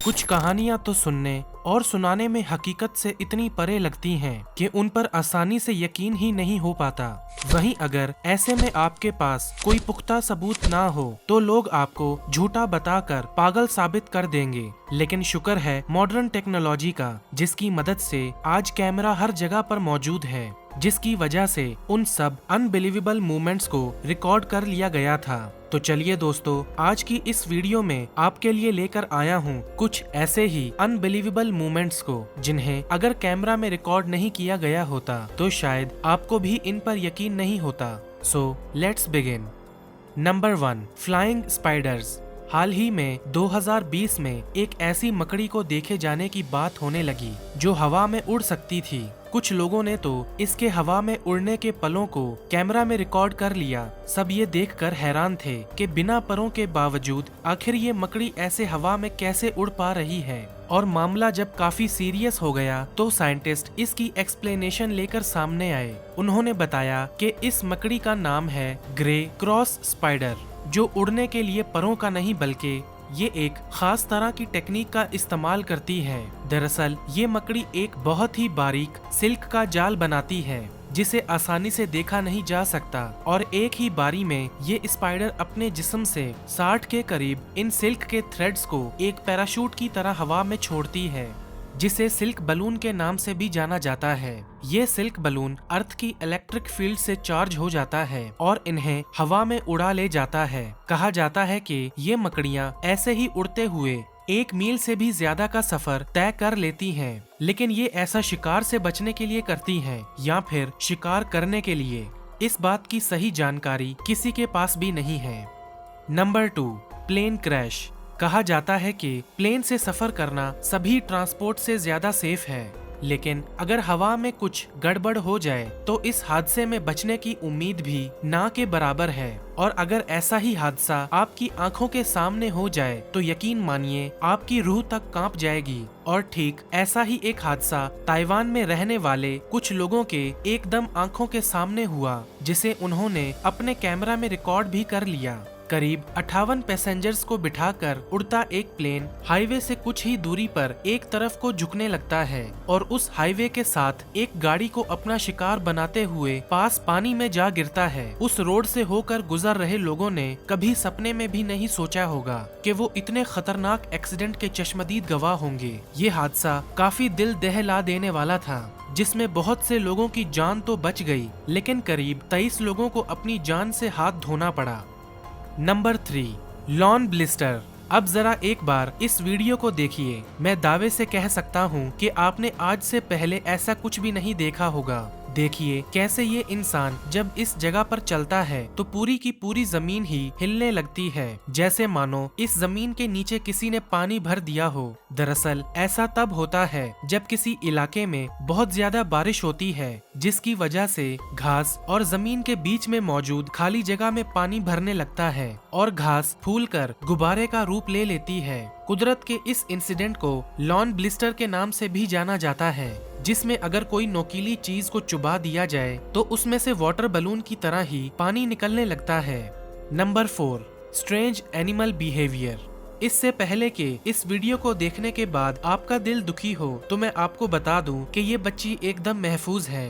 कुछ कहानियां तो सुनने और सुनाने में हकीकत से इतनी परे लगती हैं कि उन पर आसानी से यकीन ही नहीं हो पाता। वहीं अगर ऐसे में आपके पास कोई पुख्ता सबूत ना हो तो लोग आपको झूठा बताकर पागल साबित कर देंगे। लेकिन शुक्र है मॉडर्न टेक्नोलॉजी का, जिसकी मदद से आज कैमरा हर जगह पर मौजूद है, जिसकी वजह से उन सब अनबिलीवेबल मूवमेंट्स को रिकॉर्ड कर लिया गया था। तो चलिए दोस्तों, आज की इस वीडियो में आपके लिए लेकर आया हूँ कुछ ऐसे ही अनबिलीवेबल मूवमेंट्स को जिन्हें अगर कैमरा में रिकॉर्ड नहीं किया गया होता तो शायद आपको भी इन पर यकीन नहीं होता। So let's begin. Number 1, flying spiders. हाल ही में 2020 में एक ऐसी मकड़ी को देखे जाने की बात होने लगी जो हवा में उड़ सकती थी। कुछ लोगों ने तो इसके हवा में उड़ने के पलों को कैमरा में रिकॉर्ड कर लिया। सब ये देखकर हैरान थे कि बिना परों के बावजूद आखिर ये मकड़ी ऐसे हवा में कैसे उड़ पा रही है। और मामला जब काफी सीरियस हो गया तो साइंटिस्ट इसकी एक्सप्लेनेशन लेकर सामने आए। उन्होंने बताया कि इस मकड़ी का नाम है ग्रे क्रॉस स्पाइडर, जो उड़ने के लिए परों का नहीं बल्कि ये एक खास तरह की टेक्निक का इस्तेमाल करती है। दरअसल ये मकड़ी एक बहुत ही बारीक सिल्क का जाल बनाती है जिसे आसानी से देखा नहीं जा सकता, और एक ही बारी में ये स्पाइडर अपने जिस्म से 60 के करीब इन सिल्क के थ्रेड्स को एक पैराशूट की तरह हवा में छोड़ती है, जिसे सिल्क बलून के नाम से भी जाना जाता है। ये सिल्क बलून अर्थ की इलेक्ट्रिक फील्ड से चार्ज हो जाता है और इन्हें हवा में उड़ा ले जाता है। कहा जाता है कि ये मकड़ियाँ ऐसे ही उड़ते हुए 1 मील से भी ज्यादा का सफर तय कर लेती हैं। लेकिन ये ऐसा शिकार से बचने के लिए करती हैं या फिर शिकार करने के लिए, इस बात की सही जानकारी किसी के पास भी नहीं है। Number 2, plane crash. कहा जाता है कि प्लेन से सफर करना सभी ट्रांसपोर्ट से ज्यादा सेफ है, लेकिन अगर हवा में कुछ गड़बड़ हो जाए तो इस हादसे में बचने की उम्मीद भी ना के बराबर है। और अगर ऐसा ही हादसा आपकी आंखों के सामने हो जाए तो यकीन मानिए आपकी रूह तक कांप जाएगी। और ठीक ऐसा ही एक हादसा ताइवान में रहने वाले कुछ लोगों के एकदम आंखों के सामने हुआ, जिसे उन्होंने अपने कैमरा में रिकॉर्ड भी कर लिया। करीब 58 पैसेंजर्स को बिठाकर उड़ता एक प्लेन हाईवे से कुछ ही दूरी पर एक तरफ को झुकने लगता है और उस हाईवे के साथ एक गाड़ी को अपना शिकार बनाते हुए पास पानी में जा गिरता है। उस रोड से होकर गुजर रहे लोगों ने कभी सपने में भी नहीं सोचा होगा कि वो इतने खतरनाक एक्सीडेंट के चश्मदीद गवाह होंगे। ये हादसा काफी दिल दहला देने वाला था, जिसमें बहुत से लोगों की जान तो बच गई, लेकिन करीब 23 लोगों को अपनी जान से हाथ धोना पड़ा। Number 3, lawn blister. अब जरा एक बार इस वीडियो को देखिए। मैं दावे से कह सकता हूँ कि आपने आज से पहले ऐसा कुछ भी नहीं देखा होगा। देखिए कैसे ये इंसान जब इस जगह पर चलता है तो पूरी की पूरी जमीन ही हिलने लगती है, जैसे मानो इस जमीन के नीचे किसी ने पानी भर दिया हो। दरअसल ऐसा तब होता है जब किसी इलाके में बहुत ज्यादा बारिश होती है, जिसकी वजह से घास और जमीन के बीच में मौजूद खाली जगह में पानी भरने लगता है और घास फूलकर गुब्बारे का रूप ले लेती है। कुदरत के इस इंसिडेंट को लॉन ब्लिस्टर के नाम से भी जाना जाता है, जिसमें अगर कोई नोकीली चीज को चुबा दिया जाए तो उसमें से वाटर बलून की तरह ही पानी निकलने लगता है। Number 4, strange animal behaviour. इससे पहले कि इस वीडियो को देखने के बाद आपका दिल दुखी हो तो मैं आपको बता दूं कि ये बच्ची एकदम महफूज है।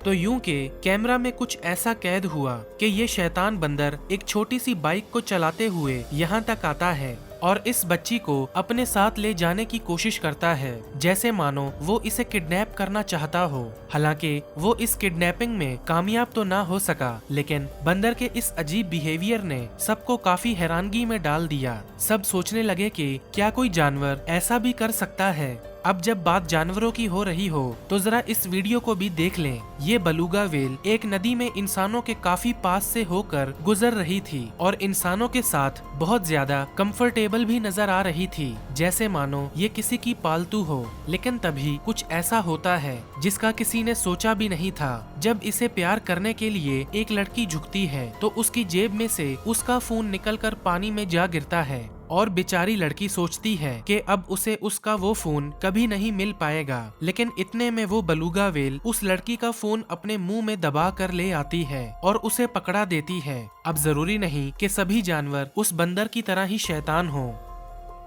तो यूं के कैमरा में कुछ ऐसा कैद हुआ कि ये शैतान बंदर एक छोटी सी बाइक को चलाते हुए यहाँ तक आता है और इस बच्ची को अपने साथ ले जाने की कोशिश करता है, जैसे मानो वो इसे किडनैप करना चाहता हो। हालांकि वो इस किडनैपिंग में कामयाब तो ना हो सका, लेकिन बंदर के इस अजीब बिहेवियर ने सबको काफी हैरानगी में डाल दिया। सब सोचने लगे कि क्या कोई जानवर ऐसा भी कर सकता है। अब जब बात जानवरों की हो रही हो तो जरा इस वीडियो को भी देख लें। ये बेलुगा व्हेल एक नदी में इंसानों के काफी पास से होकर गुजर रही थी और इंसानों के साथ बहुत ज्यादा कंफर्टेबल भी नजर आ रही थी, जैसे मानो ये किसी की पालतू हो। लेकिन तभी कुछ ऐसा होता है जिसका किसी ने सोचा भी नहीं था। जब इसे प्यार करने के लिए एक लड़की झुकती है तो उसकी जेब में से उसका फोन निकलकर पानी में जा गिरता है और बेचारी लड़की सोचती है कि अब उसे उसका वो फोन कभी नहीं मिल पाएगा। लेकिन इतने में वो बेलुगा व्हेल उस लड़की का फोन अपने मुंह में दबा कर ले आती है और उसे पकड़ा देती है। अब जरूरी नहीं कि सभी जानवर उस बंदर की तरह ही शैतान हो।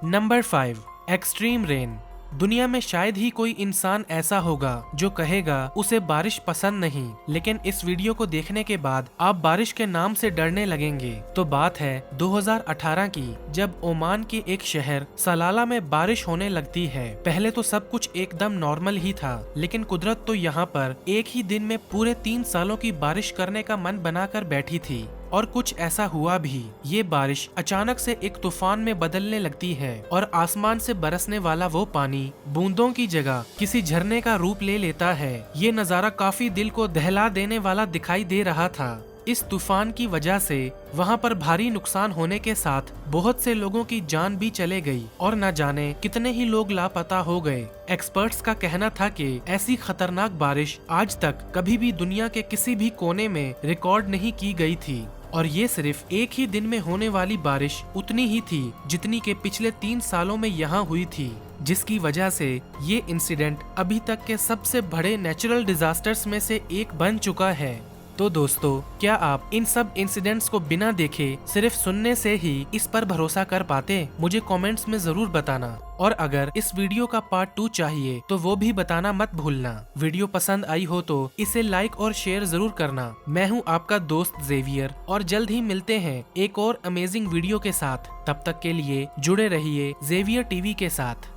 Number 5, extreme rain. दुनिया में शायद ही कोई इंसान ऐसा होगा जो कहेगा उसे बारिश पसंद नहीं, लेकिन इस वीडियो को देखने के बाद आप बारिश के नाम से डरने लगेंगे। तो बात है 2018 की, जब ओमान के एक शहर सलाला में बारिश होने लगती है। पहले तो सब कुछ एकदम नॉर्मल ही था, लेकिन कुदरत तो यहाँ पर एक ही दिन में पूरे 3 सालों की बारिश करने का मन बनाकर बैठी थी। और कुछ ऐसा हुआ भी। ये बारिश अचानक से एक तूफान में बदलने लगती है और आसमान से बरसने वाला वो पानी बूंदों की जगह किसी झरने का रूप ले लेता है। ये नजारा काफी दिल को दहला देने वाला दिखाई दे रहा था। इस तूफान की वजह से वहाँ पर भारी नुकसान होने के साथ बहुत से लोगों की जान भी चले गई और न जाने कितने ही लोग लापता हो गए। एक्सपर्ट्स का कहना था कि ऐसी खतरनाक बारिश आज तक कभी भी दुनिया के किसी भी कोने में रिकॉर्ड नहीं की गई थी। और ये सिर्फ एक ही दिन में होने वाली बारिश उतनी ही थी जितनी के पिछले 3 सालों में यहाँ हुई थी, जिसकी वजह से ये इंसिडेंट अभी तक के सबसे बड़े नेचुरल डिजास्टर्स में से एक बन चुका है। तो दोस्तों, क्या आप इन सब इंसिडेंट्स को बिना देखे सिर्फ सुनने से ही इस पर भरोसा कर पाते? मुझे कमेंट्स में जरूर बताना। और अगर इस वीडियो का पार्ट 2 चाहिए तो वो भी बताना मत भूलना। वीडियो पसंद आई हो तो इसे लाइक और शेयर जरूर करना। मैं हूँ आपका दोस्त जेवियर और जल्द ही मिलते हैं एक और अमेजिंग वीडियो के साथ। तब तक के लिए जुड़े रहिए जेवियर टीवी के साथ।